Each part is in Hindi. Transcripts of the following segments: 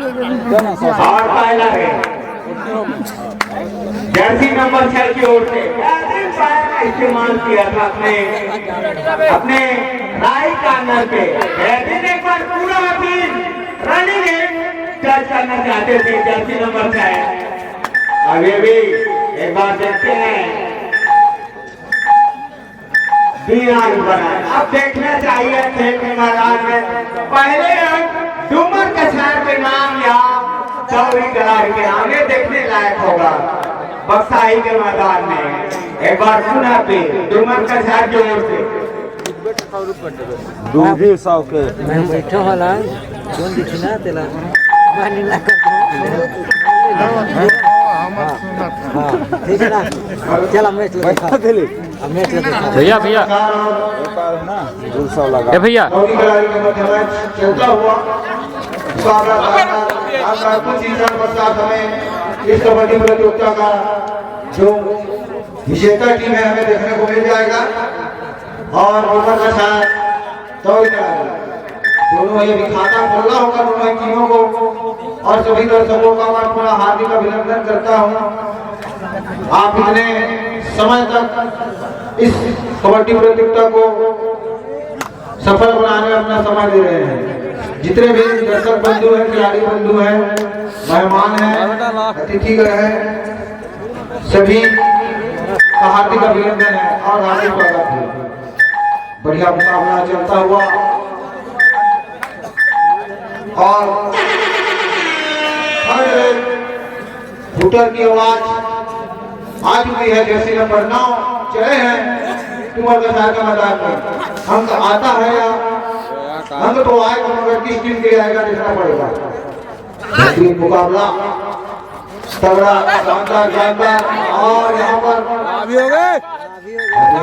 और पहला है जर्सी नंबर 6 की ओर से इस्तेमाल किया था अपने राइट कॉर्नर पे। एक बार पूरा अपील रनिंग टच करना चाहते थे जर्सी नंबर 6। अभी भी एक बार देखते हैं अब देखना चाहिए खेल के मैदान में पहले डूमर कछार के नाम या चौरी कलार के आगे देखने लायक होगा बक्साई के मैदान में। एक बार पुनः पे डूमर कछार की ओर से दूधी सौ के मैं बैठा वाला दोन दिखना तेला मानी ना कर ठीक है ना चल मैच लगा मैच लगा भैया भैया ना 200 लगा ए भैया चलता हुआ कुछ इंसान पश्चात हमें इस कबड्डी प्रतियोगिता का जो विजेता टीम है हमें देखने को मिल जाएगा और डूमर कछार चौरी कलार दोनों ये भी खाता खोलना होगा दोनों टीमों को। और सभी दर्शकों का मैं पूरा हार्दिक अभिनंदन करता हूं। आप इतने समय तक इस कबड्डी प्रतियोगिता को सफल बनाने में अपना समय दे रहे हैं। जितने भी दर्शक बंधु हैं, खिलाड़ी बंधु हैं, मेहमान हैं, अतिथिगण हैं, सभी का हार्दिक अभिनंदन है और हार्दिक स्वागत है। बढ़िया मुकाबला चलता हुआ और फुटर की आवाज आ चुकी है। जर्सी नंबर 9 चले हैं डूमर कछार के मैदान में। अंक आता है या अंक तो आएगा मगर किस टीम के आएगा देखना पड़ेगा। बेहतरीन मुकाबला तगड़ा शानदार जानदार और यहाँ पर अभी हो गए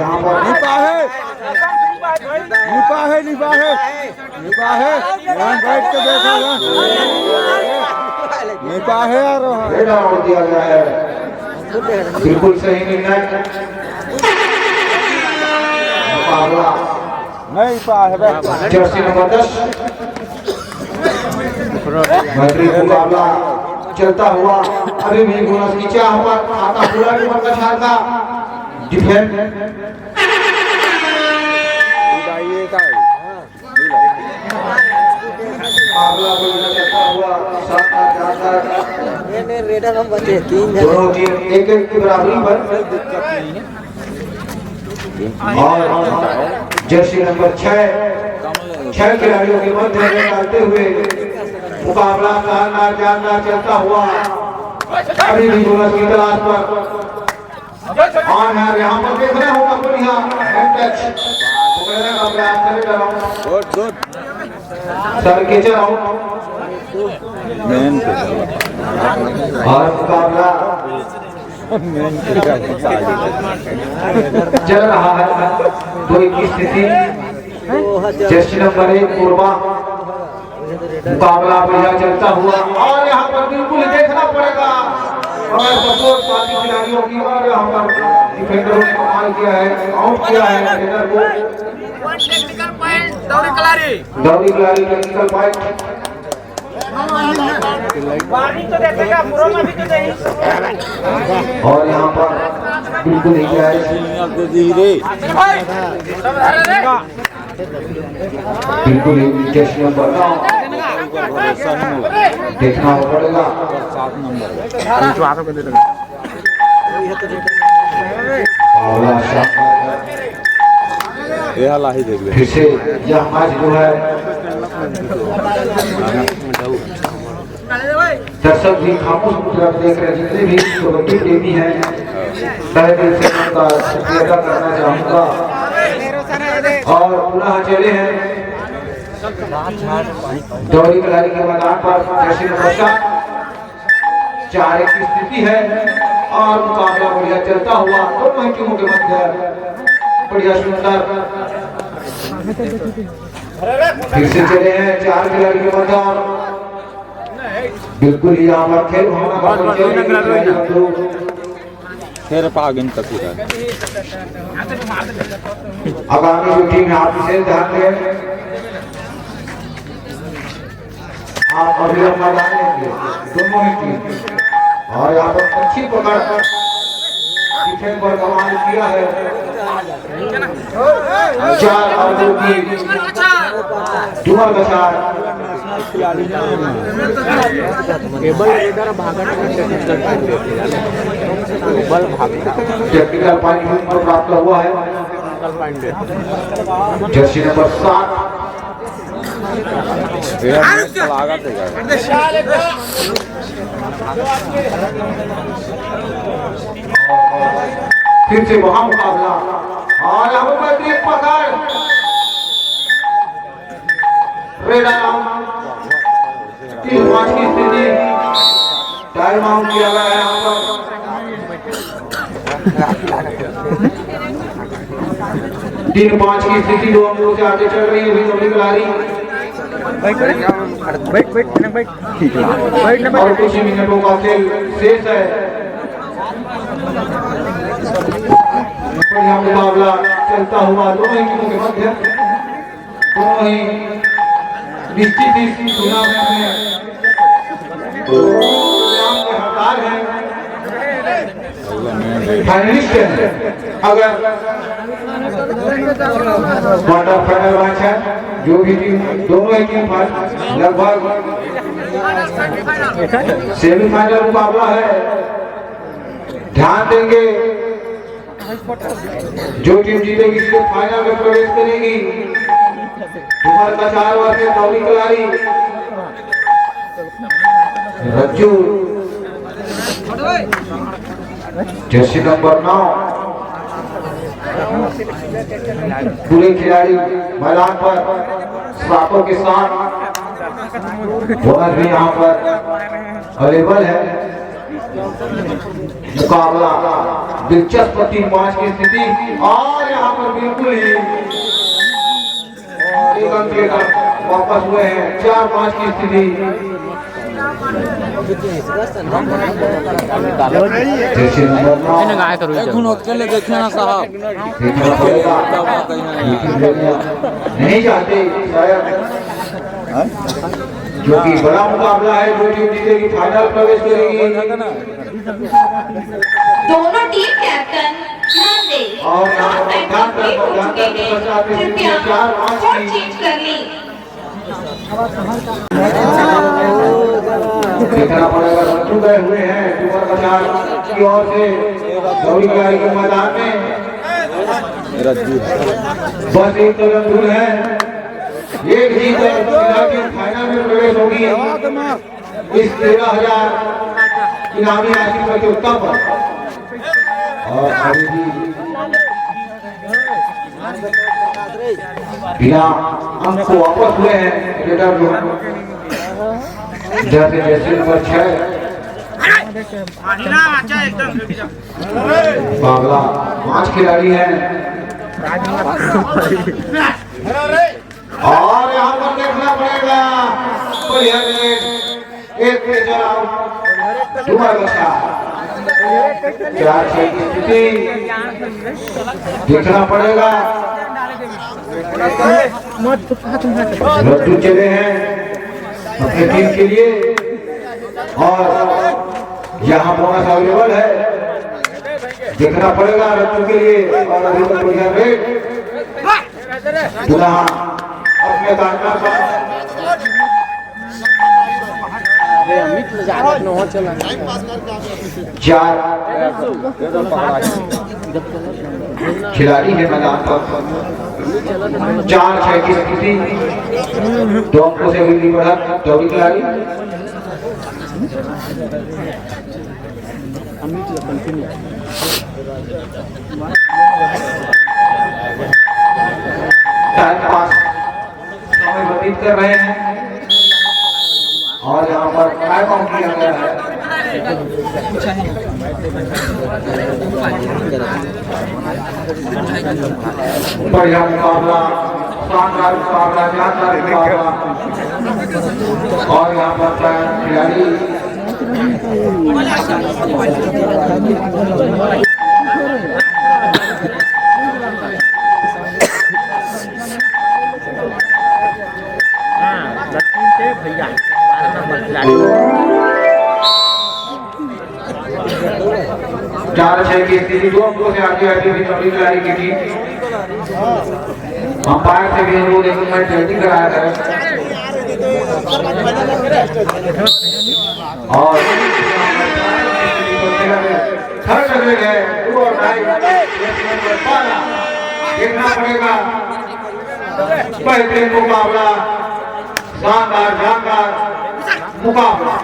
यहाँ पर निपाहे यहाँ बैठ के देखा निपाहे आ रहा है और दिया गया है। बिल्कुल सही निर्णय। मुकाबला नहीं पाहे जर्सी नंबर 10 बेहतरीन मुकाबला चलता हुआ अभी भी बोनस की चाह पर खाता पूरा डूमर कछार का डिफेंस रेडर हम बचे 3 दोनों टीम एक की बराबरी पर। और जर्सी नंबर 6 खिलाड़ियों के मध्य में डालते हुए मुकाबला शानदार जानदार चलता हुआ अभी भी बोनस की तलाश पर। और यहाँ पर देख रहे हो बढ़िया टच पकड़ने का प्रयास कर रहा सर के चलाओ और मुकाबला चल रहा है 2 की स्थिति। जर्सी नंबर 1 पूर्वा मुकाबला बढ़िया चलता हुआ और यहाँ पर बिल्कुल देखना पड़ेगा और सपोर्ट बाकी खिलाड़ियों की। और यहाँ पर डिफेंडरों ने कमाल किया है, आउट किया है डिफेंडर को। टेक्निकल पॉइंट दौड़ी कलारी टेक्निकल पॉइंट और यहाँ पर बिल्कुल ही बिल्कुल ही जर्सी नंबर 9 देखना पड़ेगा। 7 नंबर फिर से यह मैच जो है दर्शक भी खामोश तरफ देख रहे हैं। जितने भी कबड्डी प्रेमी हैं तहे दिल से उनका शुक्रिया करना चाहूँगा। और पुनः चले हैं दौड़ी कलारी के मैदान पर। जर्सी नंबर 4 की स्थिति है और मुकाबला बढ़िया चलता हुआ दोनों टीमों के मध्य बढ़िया सुंदर फिर से चले हैं 4 खिलाड़ी के मध्य और बिल्कुल यहाँ पर खेल फिर पागिन तक आगामी जो टीम है आप इसे ध्यान दें। आप अभी मैदान लेंगे दोनों ही टीम। और यहाँ पर अच्छी पकड़ डिफेंस पर कमाल किया है। 4 और 2 की डुमर का 4 टेक्निकल पॉइंट पर प्राप्त हुआ है। जर्सी नंबर 7 फिर से वहां मुकाबला और यहाँ पर एक पकड़ रेड आउट 3-5 की स्थिति टाइम आउट किया गया है यहाँ पर। 3-5 की स्थिति 2 अंकों से आगे चल रही है अभी कबड्डी खिलाड़ी और कुछ ही मिनटों का खेल शेष है। बढ़िया मुकाबला चलता हुआ दोनों ही टीमों के मध्य। दोनों ही निश्चित ही टूर्नामेंट में हकदार हैं, फाइनलिस्ट हैं। अगर क्वार्टर फाइनल मैच है जो भी टीम दोनों ही टीम लगभग सेमीफाइनल मुकाबला है। ध्यान देंगे जो टीम जीतेगी सिर्फ फाइनल में प्रवेश करेगी। डुमर का 4 वर्षीय दौड़ी खिलाड़ी रज्जू जर्सी नंबर 9 पूरे खिलाड़ी मैदान पर श्रापों के साथ बोनस भी यहाँ पर अवेलेबल है। मुकाबला दिलचस्प 3-5 की स्थिति और यहाँ पर बिल्कुल ही एक अंक लेकर वापस हुए हैं। 4-5 की स्थिति जैसे नहीं चाहते क्योंकि बड़ा मुकाबला है। जो टीम जीतेगी फाइनल प्रवेश करेगी। दोनों टीम कैप्टन ध्यान दें और कृपया कोर्ट चेंज कर लें। देखना पड़ेगा रज्जू गए हुए हैं डुमर बाजार की ओर से दौड़ी खिलाड़ी के मैदान में। बस एक कदम दूर है, एक जीत फाइनल में प्रवेश होगी इस 13,000 इनामी राशि प्रतियोगिता पर। और अभी भी बिना अंक को वापस हुए हैं रेडर लोग। जैसे नंबर 6 बागला 5 खिलाड़ी हैं और यहाँ पर देखना पड़ेगा बढ़िया एक प्रेशर आउट डुमर का 4-6 की स्थिति देखना पड़ेगा। रज्जू चले हैं अपनी टीम के लिए और यहाँ बोनस अवेलेबल है। देखना पड़ेगा रज्जू के लिए और अभी तक बढ़िया रेट पुनः अपने कार्यक्रम पर चार खिलाड़ी है मैदान पर। 4-6 की स्थिति 2 अंकों से अगली बढ़त दौड़ी खिलाड़ी। टाइम पास समय व्यतीत कर रहे हैं और यहाँ पर टाइम आउट किया गया है। बढ़िया मुकाबला, शानदार मुकाबला, जानदार मुकाबला और यहाँ पर खिलाड़ी 6 की स्थिति 2 अंकों से आगे आती हुई तबलीग खिलाड़ी की टीम अंपायर से गेंद को देखकर मैच जल्दी कराया है और थर्ड लगे गए 2 और 12 देखना पड़ेगा बेहतरीन मुकाबला शानदार मुकाबला।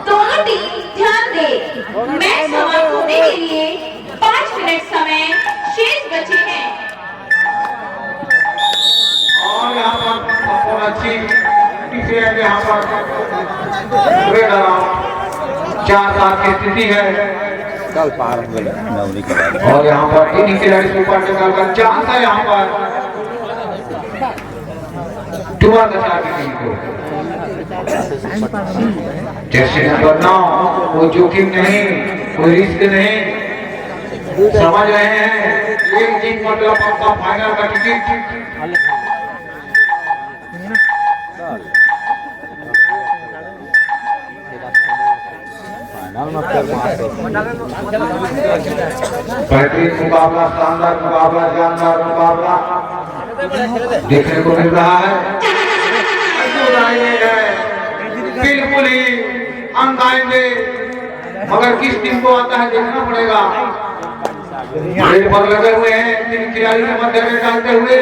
दोनों टीम ध्यान दे, मैच समाप्त होने के लिए 5 मिनट समय शेष बचे हैं। और यहाँ पर अच्छी यहाँ पर 4-7 की स्थिति है कल पार हो गए नवनी के बाद और यहाँ पर इन्हीं खिलाड़ी सुपर टेकल का चांस है यहाँ पर दुआ दशा की टीम को। जैसे नंबर 9 कोई जोखिम नहीं, कोई रिस्क नहीं, समझ रहे हैं एक जीत मतलब आपका फाइनल का टिकट। बेहतरीन मुकाबला, शानदार मुकाबला, जानदार मुकाबला देखने को मिल रहा है। बिल्कुल ही अंक आएंगे मगर किस टीम को आता है देखना पड़ेगा। रेड पर लगे हुए हैं 3 खिलाड़ी के मध्य में डालते हुए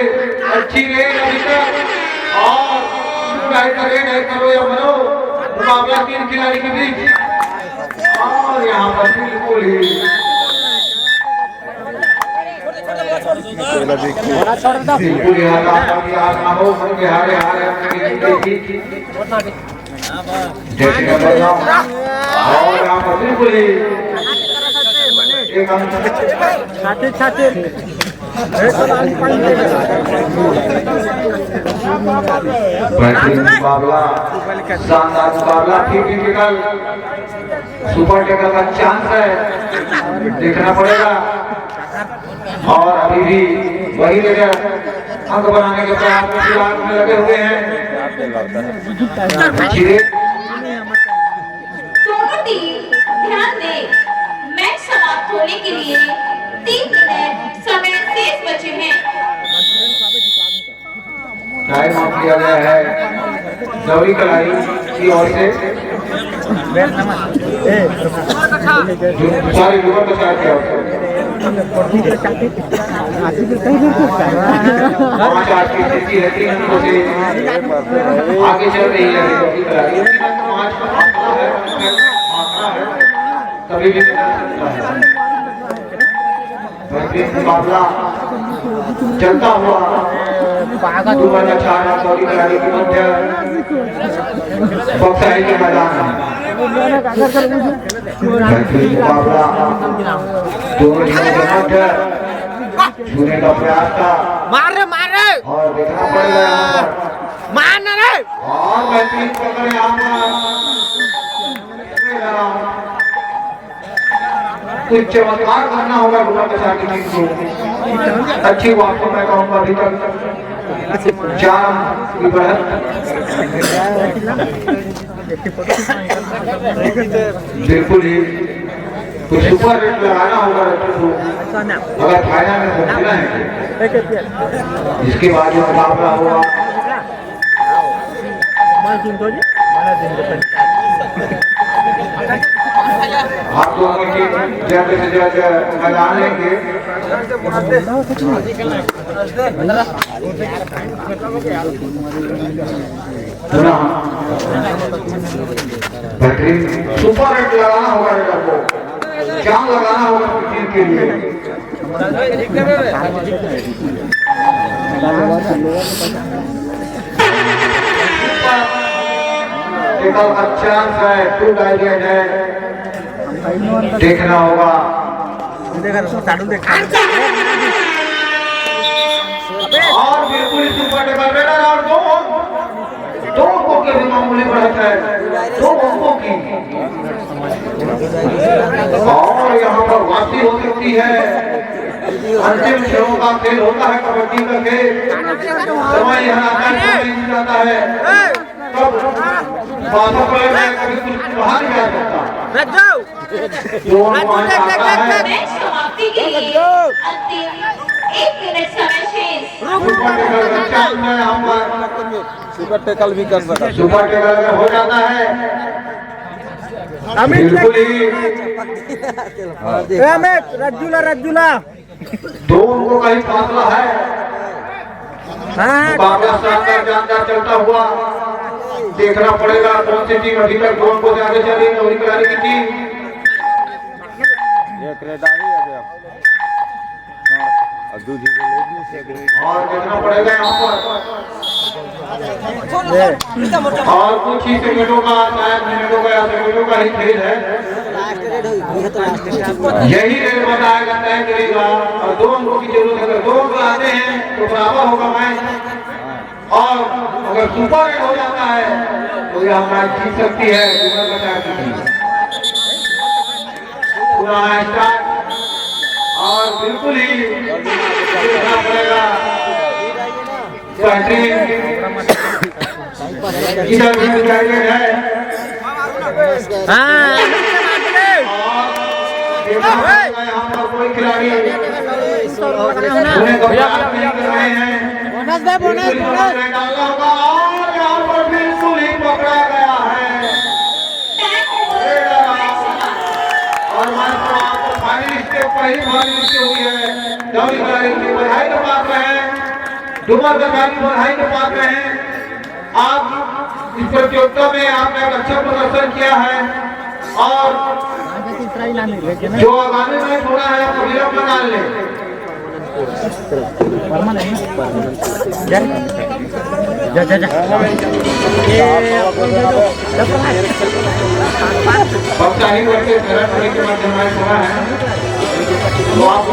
अच्छी रेड अभी तक और रेड है करो या मरो मुकाबला 3 खिलाड़ी के बीच और यहाँ पर बिल्कुल ही जैसे और यहाँ पर बिल्कुल ही मुकाबला, शानदार मुकाबला, फिजिकल सुपर टेकल का चांस है देखना पड़ेगा और अभी भी वही जगह अंक बनाने के प्रयास में लगे हुए हैं। दोनों टीम ध्यान दे, मैच समाप्त होने के लिए 3 मिनट समय शेष बचे हैं। टाइम ऑफ किया गया है दौरी कलाई की ओर से सारे युवा को चाहते हैं 5-8 की स्थिति है 3 अंकों से आगे चल रही है दौरी कलाई 5 का आंकड़ा है तभी भी मुकाबला चलता हुआ 2018 दौरी कलाई के मध्य बक्साई के मैदान में मुकाबला दोनों टीमों के मध्य छूने का प्रयास था और देखना पड़ेगा और बेहतरीन पकड़ यहाँ पर कुछ चमत्कार करना होगा गुलाब प्रसाद की टीम को। अच्छी वापसी मैं कहूँगा अभी तक 4 की बढ़त बिल्कुल ही कुछ सुपर रेट लगाना होगा अगर फाइनल में पहुंचना है इसके बाद जो मुकाबला होगा आप दोनों की जल्द से जल्द मैदान लेंगे बेहतरीन सुपर रेट लगाना होगा रेडर को चांद लगाना होगा टीम के लिए का चांस है 2 डायरेक्ट है देखना होगा और बिल्कुल सुपर टेबल रेडर और 2 अंकों की भी मामूली बढ़त है 2 अंकों की और यहाँ पर वापसी हो सकती है। अंतिम क्षणों का खेल होता है कबड्डी का खेल समय यहाँ आता जाता है तब बातों पर कभी कुछ बाहर नहीं आ सकता। जो पॉइंट आता है मैच समाप्ति के लिए अंतिम 1 मिनट समय शेष। सुपर टेकल अच्छा है यहाँ पर, सुपर टैकल भी कर सकता है। सुपर टेकल अगर हो जाता है बिल्कुल ही रज्जुला दोनों का ही फासला है। मुकाबला शानदार जानदार चलता हुआ देखना पड़ेगा कौन सी टीम अभी तक गोल को आगे चल रही है। नौरी करारी की टीम एक रेडारी है जो और दूसरी को लोग नहीं से और देखना पड़ेगा यहाँ पर और कुछ ही सेकंडों का शायद मिनटों का या सेकंडों का ही खेल है। यही रेल बताएगा तय करेगा और दो अंकों की जरूरत है। अगर दो अंक आते हैं तो बराबर होगा मैच और अगर सुपर रेड हो जाता है तो यह मैच जीत सकती है। पूरा स्टार्ट और बिल्कुल ही देखना पड़ेगा इधर भी गाइडेड है यहाँ पर कोई खिलाड़ी उन्हें घबराहट नहीं कर रहे हैं। डालना होगा और यहाँ पर बिल्कुल ही पकड़ा गया है और फाइनल स्टेप पहली फाइनल स्टेप हुई है। नौरी खिलाड़ी की बधाई के पात्र हैं, डूमर सरकारी बधाई के पात्र हैं। आप इस प्रतियोगिता में आपने एक अच्छा प्रदर्शन किया है और जो आगामी मैच होना है आपको विलंब में डाल ले। के माध्यम से होना है तो आप